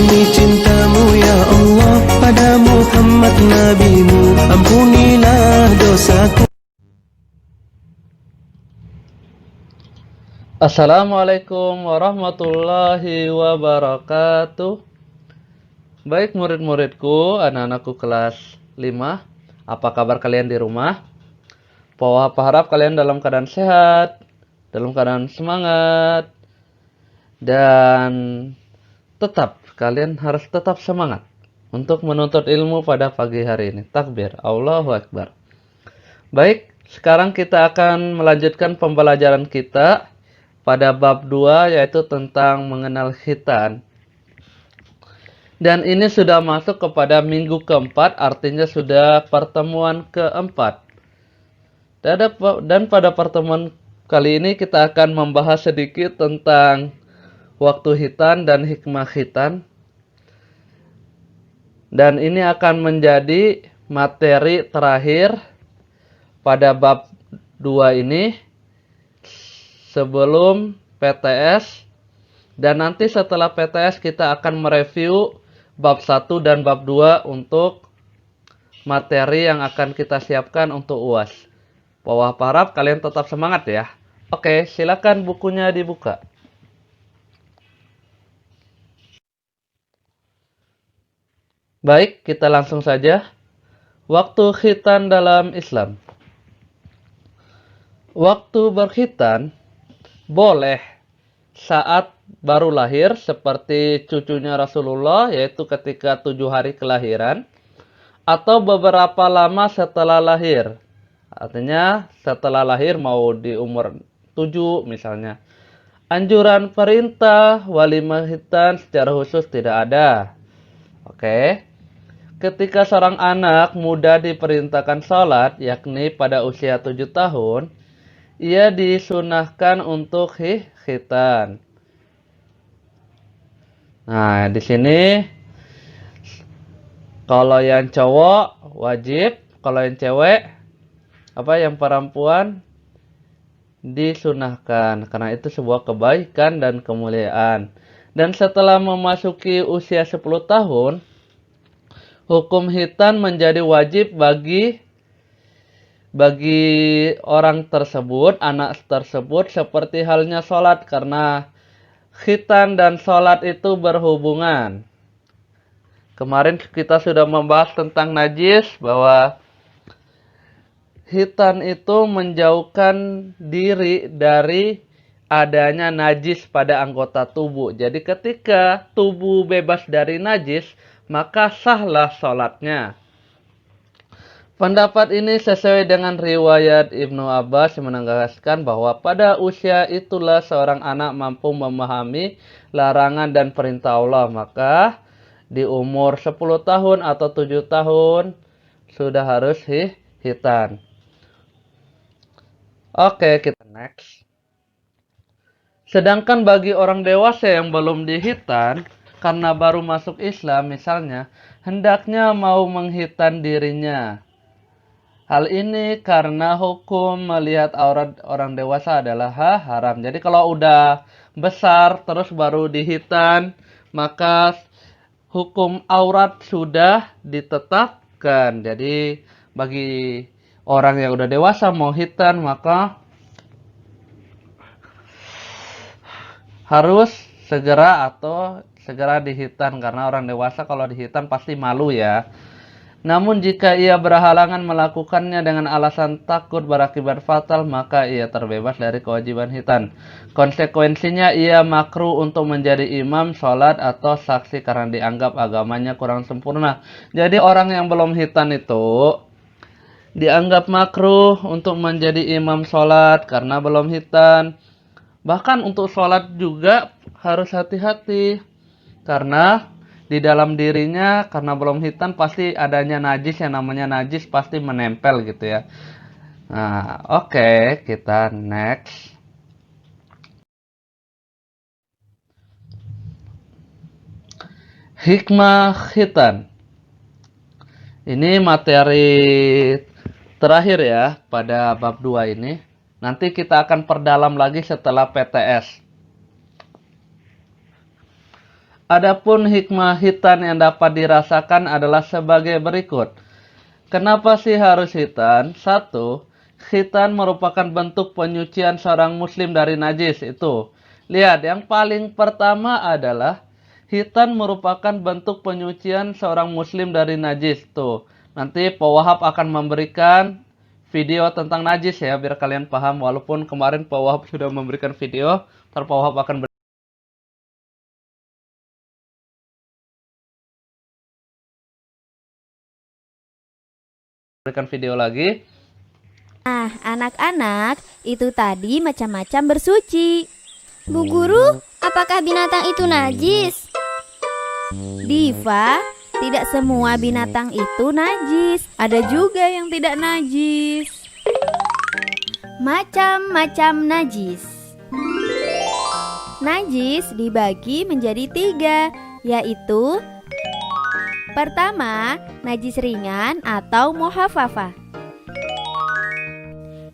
demi cintamu ya Allah, pada Muhammad nabimu, ampunilah dosaku. Assalamualaikum warahmatullahi wabarakatuh. Baik murid-muridku, anak-anakku kelas 5. Apa kabar kalian di rumah? Papa harap kalian dalam keadaan sehat, dalam keadaan semangat, dan kalian harus tetap semangat untuk menuntut ilmu pada pagi hari ini. Takbir, Allahu Akbar. Baik, sekarang kita akan melanjutkan pembelajaran kita pada bab 2, yaitu tentang mengenal khitan. Dan ini sudah masuk kepada minggu keempat, artinya sudah pertemuan keempat. Dan pada pertemuan kali ini kita akan membahas sedikit tentang waktu khitan dan hikmah khitan. Dan ini akan menjadi materi terakhir pada bab 2 ini sebelum PTS. Dan nanti setelah PTS kita akan mereview bab 1 dan bab 2 untuk materi yang akan kita siapkan untuk UAS. Papa harap kalian tetap semangat ya. Oke, silakan bukunya dibuka. Baik, kita langsung saja. Waktu khitan dalam Islam. Waktu berkhitan boleh saat baru lahir seperti cucunya Rasulullah, yaitu ketika 7 hari kelahiran, atau beberapa lama setelah lahir. Artinya setelah lahir mau di umur 7 misalnya. Anjuran perintah walimah khitan secara khusus tidak ada. Oke. Ketika seorang anak muda diperintahkan sholat, yakni pada usia 7 tahun, ia disunahkan untuk khitan. Nah, di sini kalau yang cowok wajib, kalau yang cewek yang perempuan disunahkan, karena itu sebuah kebaikan dan kemuliaan. Dan setelah memasuki usia 10 tahun, hukum khitan menjadi wajib bagi orang tersebut, anak tersebut, seperti halnya sholat, karena khitan dan sholat itu berhubungan. Kemarin kita sudah membahas tentang najis, bahwa khitan itu menjauhkan diri dari adanya najis pada anggota tubuh. Jadi ketika tubuh bebas dari najis, maka sahlah sholatnya. Pendapat ini sesuai dengan riwayat Ibnu Abbas yang menegaskan bahwa pada usia itulah seorang anak mampu memahami larangan dan perintah Allah. Maka di umur 10 tahun atau 7 tahun sudah harus khitan. Oke, kita next. Sedangkan bagi orang dewasa yang belum dikhitan, karena baru masuk Islam misalnya, hendaknya mau mengkhitan dirinya. Hal ini karena hukum melihat aurat orang dewasa adalah haram. Jadi kalau udah besar terus baru dikhitan, maka hukum aurat sudah ditetapkan. Jadi bagi orang yang udah dewasa mau khitan, maka harus segera dikhitan, karena orang dewasa kalau dikhitan pasti malu ya. Namun jika ia berhalangan melakukannya dengan alasan takut berakibat fatal, maka ia terbebas dari kewajiban khitan. Konsekuensinya ia makruh untuk menjadi imam sholat atau saksi karena dianggap agamanya kurang sempurna. Jadi orang yang belum khitan itu dianggap makruh untuk menjadi imam sholat karena belum khitan. Bahkan untuk sholat juga harus hati-hati, karena di dalam dirinya karena belum khitan pasti adanya najis, yang namanya najis pasti menempel gitu ya. Nah, oke, kita next. Hikmah khitan. Ini materi terakhir ya pada bab 2 ini. Nanti kita akan perdalam lagi setelah PTS. Adapun hikmah hitan yang dapat dirasakan adalah sebagai berikut. Kenapa sih harus hitan? Satu, hitan merupakan bentuk penyucian seorang muslim dari najis itu. Lihat, yang paling pertama adalah hitan merupakan bentuk penyucian seorang muslim dari najis. Tuh, nanti Pak Wahab akan memberikan video tentang najis ya, biar kalian paham. Walaupun kemarin Pak Wahab sudah memberikan video, ntar Pak Wahab akan berikan video lagi. Nah, anak-anak, itu tadi macam-macam bersuci. Bu Guru, apakah binatang itu najis? Diva, tidak semua binatang itu najis. Ada juga yang tidak najis. Macam-macam najis. Najis dibagi menjadi 3, yaitu pertama, najis ringan atau muhafafah.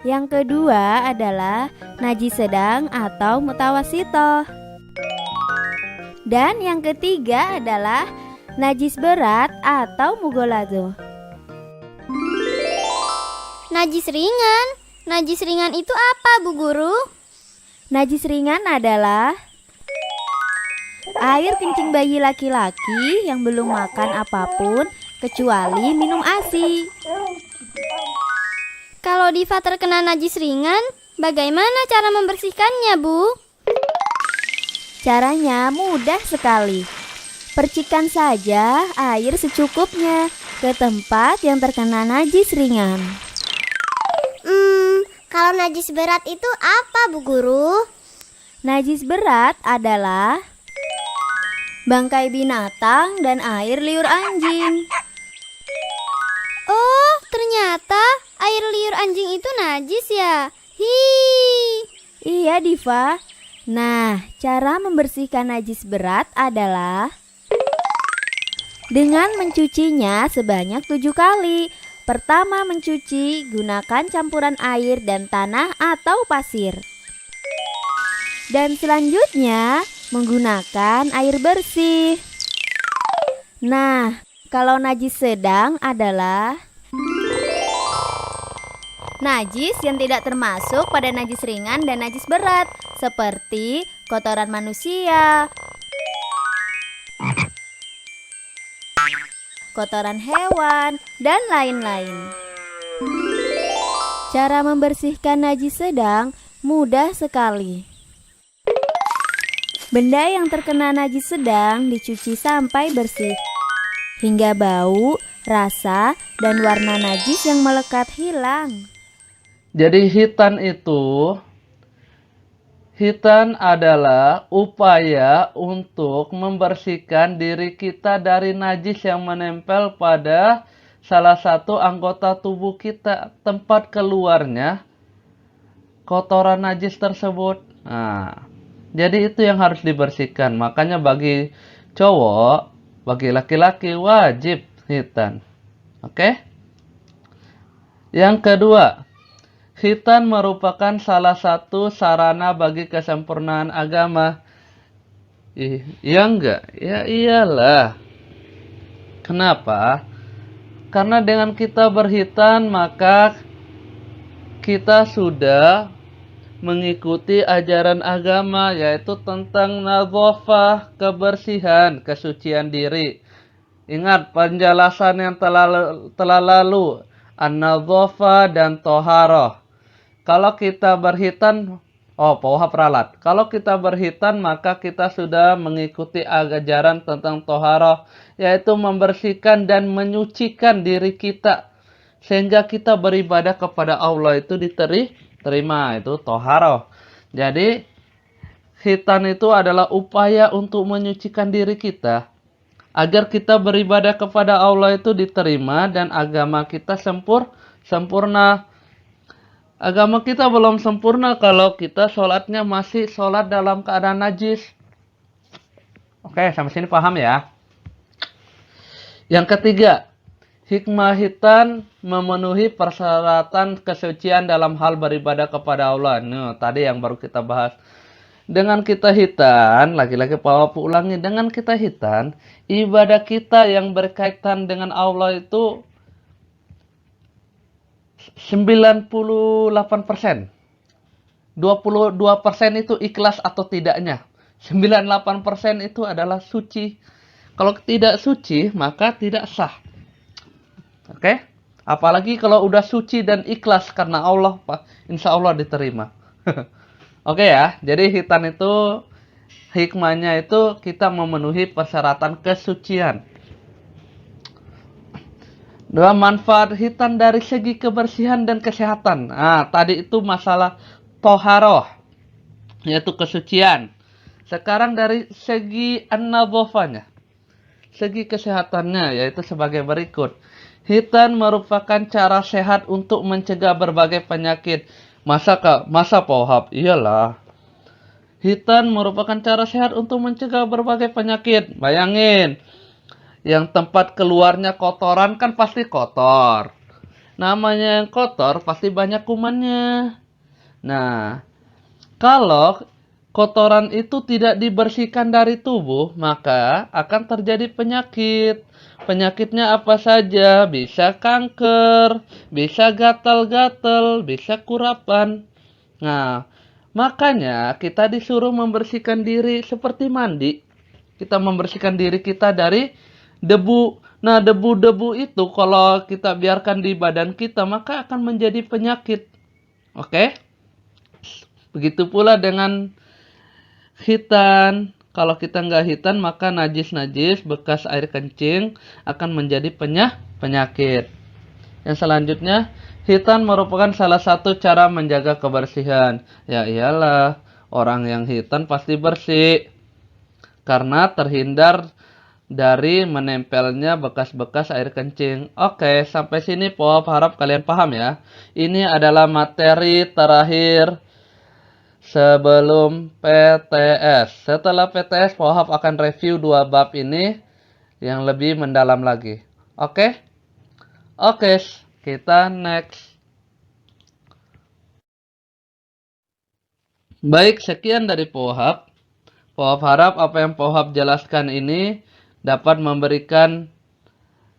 Yang kedua adalah najis sedang atau mutawasitoh. Dan yang ketiga adalah najis berat atau mugolazo. Najis ringan. Najis ringan itu apa, Bu Guru? Najis ringan adalah air kencing bayi laki-laki yang belum makan apapun kecuali minum ASI. Kalau Diva terkena najis ringan, bagaimana cara membersihkannya, Bu? Caranya mudah sekali. Percikan saja air secukupnya ke tempat yang terkena najis ringan. Kalau najis berat itu apa, Bu Guru? Najis berat adalah bangkai binatang dan air liur anjing. Oh, ternyata air liur anjing itu najis ya? Iya, Diva. Nah, cara membersihkan najis berat adalah dengan mencucinya sebanyak 7 kali. Pertama mencuci, gunakan campuran air dan tanah atau pasir. Dan selanjutnya menggunakan air bersih. Nah, kalau najis sedang adalah najis yang tidak termasuk pada najis ringan dan najis berat, seperti kotoran manusia, kotoran hewan, dan lain-lain. Cara membersihkan najis sedang mudah sekali. Benda yang terkena najis sedang dicuci sampai bersih, hingga bau, rasa, dan warna najis yang melekat hilang. Jadi hitan adalah upaya untuk membersihkan diri kita dari najis yang menempel pada salah satu anggota tubuh kita, tempat keluarnya kotoran najis tersebut. Nah, jadi itu yang harus dibersihkan. Makanya bagi cowok, bagi laki-laki wajib hitan. Oke? Yang kedua, hitan merupakan salah satu sarana bagi kesempurnaan agama. Iya enggak? Ya iyalah. Kenapa? Karena dengan kita berhitan maka kita sudah mengikuti ajaran agama, yaitu tentang nadhafah, kebersihan, kesucian diri. Ingat penjelasan yang telah lalu, an-nadhafah dan toharoh. Kalau kita berhitan, Pak Wahab ralat. Kalau kita berhitan maka kita sudah mengikuti ajaran tentang toharoh, yaitu membersihkan dan menyucikan diri kita sehingga kita beribadah kepada Allah itu diterima, itu toharoh. Jadi hitan itu adalah upaya untuk menyucikan diri kita agar kita beribadah kepada Allah itu diterima dan agama kita sempurna. Agama kita belum sempurna kalau kita sholatnya masih sholat dalam keadaan najis. Oke, sampai sini paham ya? Yang ketiga, hikmah hitan memenuhi persyaratan kesucian dalam hal beribadah kepada Allah. Tadi yang baru kita bahas. Dengan kita hitan, lagi-lagi Pak ulangi, dengan kita hitan, ibadah kita yang berkaitan dengan Allah itu 98%. 22% itu ikhlas atau tidaknya. 98% itu adalah suci. Kalau tidak suci, maka tidak sah. Oke? Apalagi kalau udah suci dan ikhlas karena Allah, Pak, insya Allah diterima. Oke ya, jadi hitan itu hikmahnya itu kita memenuhi persyaratan kesucian. Dua, manfaat hitan dari segi kebersihan dan kesehatan. Nah, tadi itu masalah toharoh, yaitu kesucian. Sekarang dari segi an-nadhafahnya, segi kesehatannya, yaitu sebagai berikut. Hitan merupakan cara sehat untuk mencegah berbagai penyakit. Masa Pak Wahab? Iyalah. Hitan merupakan cara sehat untuk mencegah berbagai penyakit. Bayangin, yang tempat keluarnya kotoran kan pasti kotor. Namanya yang kotor pasti banyak kumannya. Nah, kalau kotoran itu tidak dibersihkan dari tubuh, maka akan terjadi penyakit. Penyakitnya apa saja? Bisa kanker, bisa gatal-gatal, bisa kurapan. Nah, makanya kita disuruh membersihkan diri seperti mandi. Kita membersihkan diri kita dari debu. Nah, debu-debu itu kalau kita biarkan di badan kita, maka akan menjadi penyakit. Oke? Begitu pula dengan hitan. Kalau kita nggak hitan, maka najis-najis bekas air kencing akan menjadi penyakit. Yang selanjutnya, hitan merupakan salah satu cara menjaga kebersihan. Ya iyalah, orang yang hitan pasti bersih. Karena terhindar dari menempelnya bekas-bekas air kencing. Oke, sampai sini Pop harap kalian paham ya. Ini adalah materi terakhir sebelum PTS. Setelah PTS, Pohab akan review 2 bab ini yang lebih mendalam lagi. Oke? Oke, kita next. Baik, sekian dari Pohab. Pohab harap apa yang Pohab jelaskan ini dapat memberikan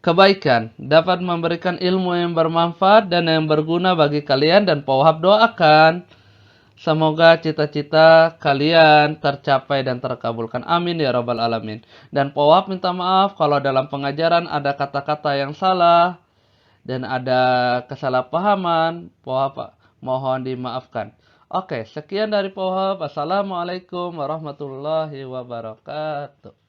kebaikan, dapat memberikan ilmu yang bermanfaat dan yang berguna bagi kalian, dan Pohab doakan semoga cita-cita kalian tercapai dan terkabulkan. Amin ya rabbal alamin. Dan Powab minta maaf kalau dalam pengajaran ada kata-kata yang salah dan ada kesalahpahaman. Powab mohon dimaafkan. Oke, sekian dari Powab. Assalamualaikum warahmatullahi wabarakatuh.